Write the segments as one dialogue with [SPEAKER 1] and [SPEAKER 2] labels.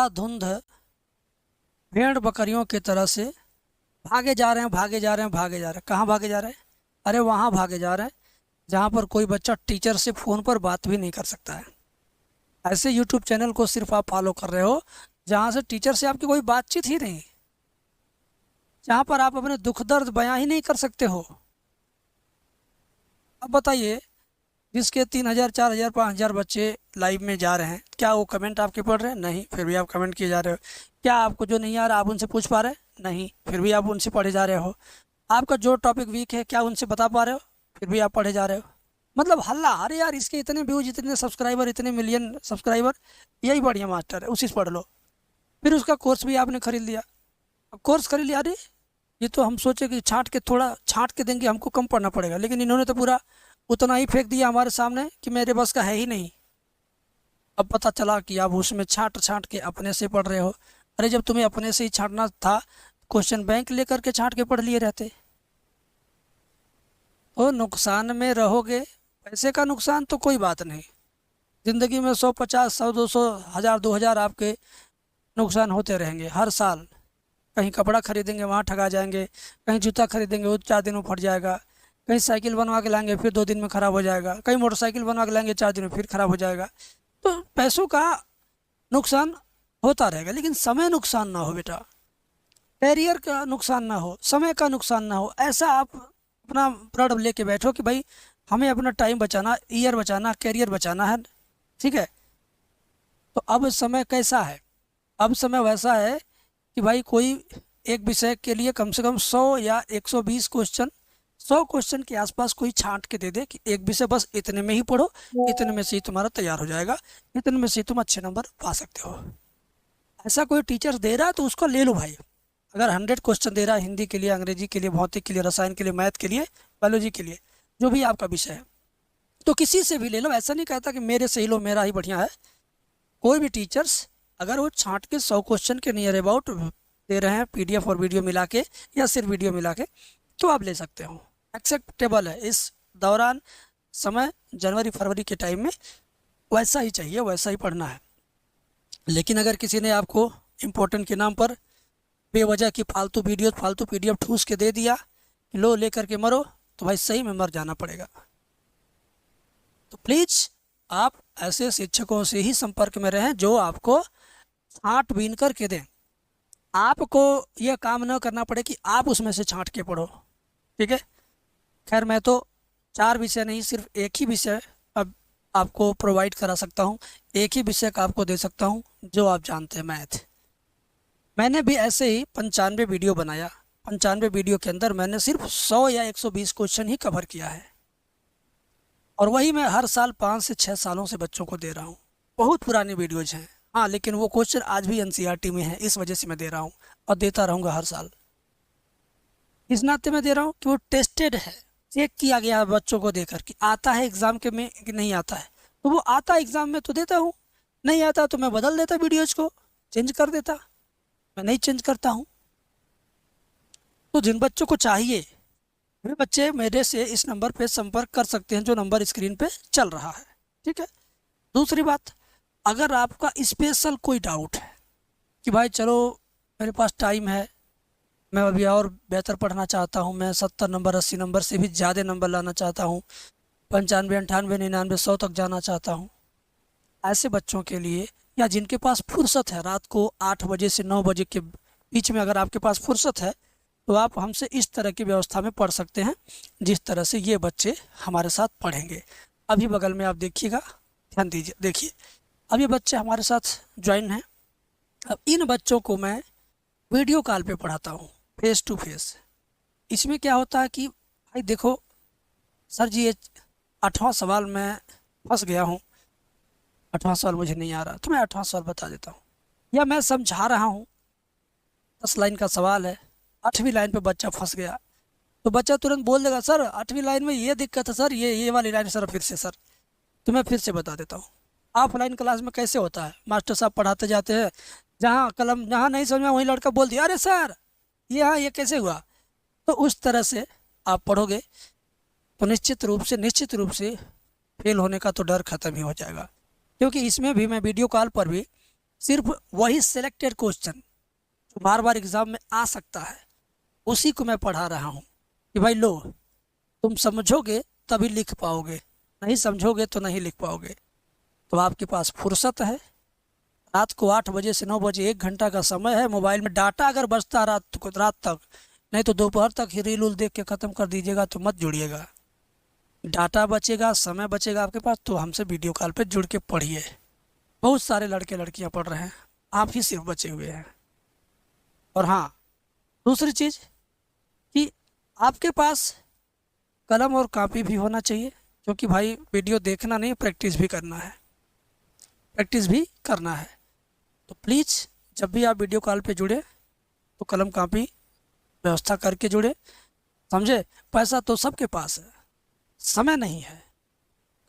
[SPEAKER 1] धुंध भेड़ बकरियों की तरह से भागे जा रहे हैं, भागे जा रहे हैं, भागे जा रहे हैं। कहाँ भागे जा रहे हैं? अरे वहाँ भागे जा रहे हैं जहाँ पर कोई बच्चा टीचर से फ़ोन पर बात भी नहीं कर सकता है। ऐसे यूट्यूब चैनल को सिर्फ आप फॉलो कर रहे हो जहाँ से टीचर से आपकी कोई बातचीत ही नहीं, जहाँ पर आप अपने दुख दर्द बयां ही नहीं कर सकते हो। अब बताइए, जिसके 3,000 4,000 5,000 बच्चे लाइव में जा रहे हैं, क्या वो कमेंट आपके पढ़ रहे हैं? नहीं, फिर भी आप कमेंट किए जा रहे हो। क्या आपको जो नहीं आ रहा आप उनसे पूछ पा रहे हैं? नहीं, फिर भी आप उनसे पढ़े जा रहे हो। आपका जो टॉपिक वीक है क्या उनसे बता पा रहे हो? फिर भी आप पढ़े जा रहे हो। मतलब हल्ला, अरे यार इसके इतने व्यूज, इतने सब्सक्राइबर, इतने मिलियन सब्सक्राइबर, यही बढ़िया मास्टर है, उसी से पढ़ लो। फिर उसका कोर्स भी आपने खरीद लिया। अब कोर्स खरीद लिया, अरे ये तो हम सोचे कि छांट के, थोड़ा छांट के देंगे, हमको कम पढ़ना पड़ेगा, लेकिन इन्होंने तो पूरा उतना ही फेंक दिया हमारे सामने कि मेरे बस का है ही नहीं। अब पता चला कि आप उसमें छांट छांट के अपने से पढ़ रहे हो। अरे जब तुम्हें अपने से ही छांटना था, क्वेश्चन बैंक लेकर के छांट के पढ़ लिए रहते। तो नुकसान में रहोगे। पैसे का नुकसान तो कोई बात नहीं, ज़िंदगी में 100 50 100 200 1000 2000 आपके नुकसान होते रहेंगे हर साल। कहीं कपड़ा खरीदेंगे वहाँ ठगा जाएंगे, कहीं जूता खरीदेंगे वो 4 दिन में फट जाएगा, कहीं साइकिल बनवा के लाएंगे फिर 2 दिन में ख़राब हो जाएगा, कहीं मोटरसाइकिल बनवा के लाएंगे 4 दिन में फिर ख़राब हो जाएगा। तो पैसों का नुकसान होता रहेगा, लेकिन समय नुकसान ना हो बेटा, कैरियर का नुकसान ना हो, समय का नुकसान ना हो। ऐसा आप अपना प्रण लेके बैठो कि भाई हमें अपना टाइम बचाना, ईयर बचाना, कैरियर बचाना है। ठीक है? तो अब समय कैसा है? अब समय वैसा है कि भाई कोई एक विषय के लिए कम से कम 100 या 120 क्वेश्चन, 100 क्वेश्चन के आसपास कोई छांट के दे दे कि एक विषय बस इतने में ही पढ़ो, इतने में से ही तुम्हारा तैयार हो जाएगा, इतने में से ही तुम अच्छे नंबर पा सकते हो। ऐसा कोई टीचर दे रहा है तो उसको ले लो भाई। अगर 100 क्वेश्चन दे रहा है हिंदी के लिए, अंग्रेजी के लिए, भौतिक के लिए, रसायन के लिए, मैथ के लिए, बायोलॉजी के लिए, जो भी आपका विषय है, तो किसी से भी ले लो। ऐसा नहीं कहता कि मेरे से ही लो, मेरा ही बढ़िया है। कोई भी टीचर्स अगर वो छांट के 100 क्वेश्चन के नियर अबाउट दे रहे हैं, पीडीएफ और वीडियो मिला के या सिर्फ वीडियो मिला के, तो आप ले सकते हो, एक्सेप्टेबल है। इस दौरान समय जनवरी फरवरी के टाइम में वैसा ही चाहिए, वैसा ही पढ़ना है। लेकिन अगर किसी ने आपको इम्पोर्टेंट के नाम पर बेवजह की फालतू वीडियो, फालतू पीडीएफ ठूस के दे दिया, लो लेकर के मरो, तो भाई सही में मर जाना पड़ेगा। तो प्लीज़ आप ऐसे शिक्षकों से ही संपर्क में रहें जो आपको छांट बीन करके दें। आपको यह काम न करना पड़े कि आप उसमें से छांट के पढ़ो। ठीक है? खैर मैं तो 4 विषय नहीं, सिर्फ एक ही विषय अब आपको प्रोवाइड करा सकता हूँ, एक ही विषय का आपको दे सकता हूँ जो आप जानते हैं, मैथ। मैंने भी ऐसे ही 95 वीडियो बनाया। 95 वीडियो के अंदर मैंने सिर्फ 100 या 120 क्वेश्चन ही कवर किया है, और वही मैं हर साल 5 से 6 सालों से बच्चों को दे रहा हूँ। बहुत पुरानी वीडियोज हैं, हाँ, लेकिन वो क्वेश्चन आज भी एनसीईआरटी में है, इस वजह से मैं दे रहा हूँ और देता रहूँगा हर साल। इस नाते मैं दे रहा हूँ कि वो टेस्टेड है, चेक किया गया है बच्चों को देकर कि आता है एग्ज़ाम के में कि नहीं आता है। तो वो आता है एग्ज़ाम में तो देता हूँ, नहीं आता तो मैं बदल देता, वीडियोज़ को चेंज कर देता, मैं नहीं चेंज करता हूँ। तो जिन बच्चों को चाहिए वे बच्चे मेरे से इस नंबर पे संपर्क कर सकते हैं जो नंबर स्क्रीन पे चल रहा है। ठीक है? दूसरी बात, अगर आपका स्पेशल कोई डाउट है कि भाई चलो मेरे पास टाइम है, मैं अभी और बेहतर पढ़ना चाहता हूँ, मैं 70 नंबर 80 नंबर से भी ज़्यादा नंबर लाना चाहता हूँ, 95 98 99 100 तक जाना चाहता हूँ, ऐसे बच्चों के लिए, या जिनके पास फुर्सत है रात को 8 बजे से 9 बजे के बीच में, अगर आपके पास फुर्सत है तो आप हमसे इस तरह की व्यवस्था में पढ़ सकते हैं जिस तरह से ये बच्चे हमारे साथ पढ़ेंगे। अभी बगल में आप देखिएगा, ध्यान दीजिए, देखिए अब ये बच्चे हमारे साथ ज्वाइन हैं। अब इन बच्चों को मैं वीडियो कॉल पे पढ़ाता हूँ, फेस टू फेस। इसमें क्या होता है कि भाई देखो सर जी, ये 8वां सवाल मैं फंस गया हूँ, 8वां सवाल मुझे नहीं आ रहा, तो मैं 8वां सवाल बता देता हूँ, या मैं समझा रहा हूँ, 10 लाइन का सवाल है, 8वीं लाइन पे बच्चा फंस गया, तो बच्चा तुरंत बोल देगा सर 8वीं लाइन में ये दिक्कत है सर, ये वाली लाइन सर फिर से सर। तो मैं फिर से बता देता हूँ। ऑफलाइन क्लास में कैसे होता है, मास्टर साहब पढ़ाते जाते हैं, जहाँ कलम जहाँ नहीं समझ में वहीं लड़का बोल दिया अरे सर ये हाँ ये कैसे हुआ। तो उस तरह से आप पढ़ोगे तो निश्चित रूप से फेल होने का तो डर खत्म ही हो जाएगा, क्योंकि इसमें भी मैं वीडियो कॉल पर भी सिर्फ वही सिलेक्टेड क्वेश्चन जो बार बार एग्जाम में आ सकता है उसी को मैं पढ़ा रहा हूँ कि भाई लो, तुम समझोगे तभी लिख पाओगे, नहीं समझोगे तो नहीं लिख पाओगे। तो आपके पास फुर्सत है, रात को 8 बजे से 9 बजे 1 घंटा का समय है। मोबाइल में डाटा अगर बचता रात तक, नहीं तो दोपहर तक ही रील उल देख के ख़त्म कर दीजिएगा, तो मत जुड़िएगा। डाटा बचेगा, समय बचेगा आपके पास, तो हमसे वीडियो कॉल पे जुड़ के पढ़िए। बहुत सारे लड़के लड़कियां पढ़ रहे हैं, आप ही सिर्फ बचे हुए हैं। और हाँ, दूसरी चीज़ कि आपके पास कलम और कॉपी भी होना चाहिए, क्योंकि भाई वीडियो देखना नहीं, प्रैक्टिस भी करना है, प्रैक्टिस भी करना है। तो प्लीज़ जब भी आप वीडियो कॉल पे जुड़े तो कलम कॉपी व्यवस्था करके जुड़े, समझे। पैसा तो सबके पास है, समय नहीं है।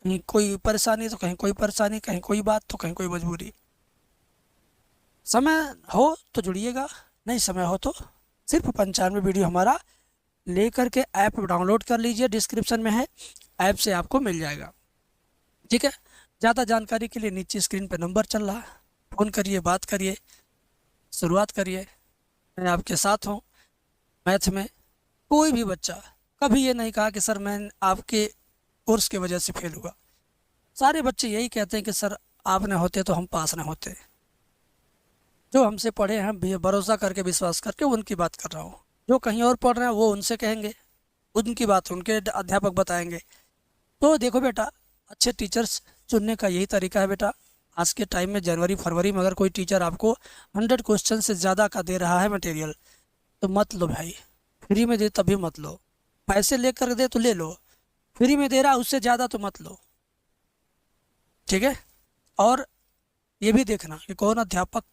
[SPEAKER 1] कहीं कोई परेशानी तो कहीं कोई परेशानी, कहीं कोई बात तो कहीं कोई मजबूरी। समय हो तो जुड़िएगा, नहीं समय हो तो सिर्फ 95 वीडियो हमारा लेकर के ऐप डाउनलोड कर लीजिए, डिस्क्रिप्शन में है, ऐप से आपको मिल जाएगा। ठीक है, ज़्यादा जानकारी के लिए नीचे स्क्रीन पर नंबर चल रहा है, फ़ोन करिए, बात करिए, शुरुआत करिए। मैं आपके साथ हूँ। मैथ में कोई भी बच्चा कभी ये नहीं कहा कि सर मैं आपके कोर्स की वजह से फेल हुआ। सारे बच्चे यही कहते हैं कि सर आप न होते तो हम पास न होते। जो हमसे पढ़े हैं, भरोसा करके विश्वास करके उनकी बात कर रहा हूँ। जो कहीं और पढ़ रहे हैं वो उनसे कहेंगे, उनकी बात उनके अध्यापक बताएंगे। तो देखो बेटा, अच्छे टीचर्स चुनने का यही तरीका है बेटा। आज के टाइम में जनवरी फरवरी में अगर कोई टीचर आपको 100 क्वेश्चन से ज़्यादा का दे रहा है मटेरियल, तो मत लो भाई। फ्री में दे तभी मत लो, पैसे लेकर दे तो ले लो, फ्री में दे रहा उससे ज़्यादा तो मत लो। ठीक है, और ये भी देखना कि कौन अध्यापक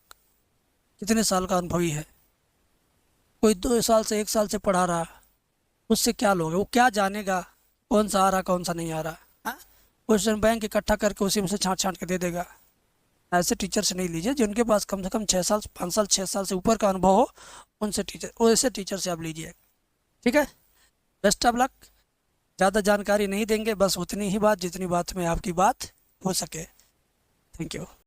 [SPEAKER 1] कितने साल का अनुभवी है। कोई 2 साल से 1 साल से पढ़ा रहा, उससे क्या लोगे? वो क्या जानेगा कौन सा आ रहा कौन सा नहीं आ रहा? हाँ, क्वेश्चन बैंक इकट्ठा करके उसी में से छाँट छाँट के दे देगा। ऐसे टीचर से नहीं लीजिए, जिनके पास कम से कम 6 साल 5 साल 6 साल से ऊपर का अनुभव हो, उनसे ऐसे टीचर से आप लीजिए। ठीक है, बेस्ट ऑफ लक। ज़्यादा जानकारी नहीं देंगे, बस उतनी ही बात जितनी बात में आपकी बात हो सके। Thank you.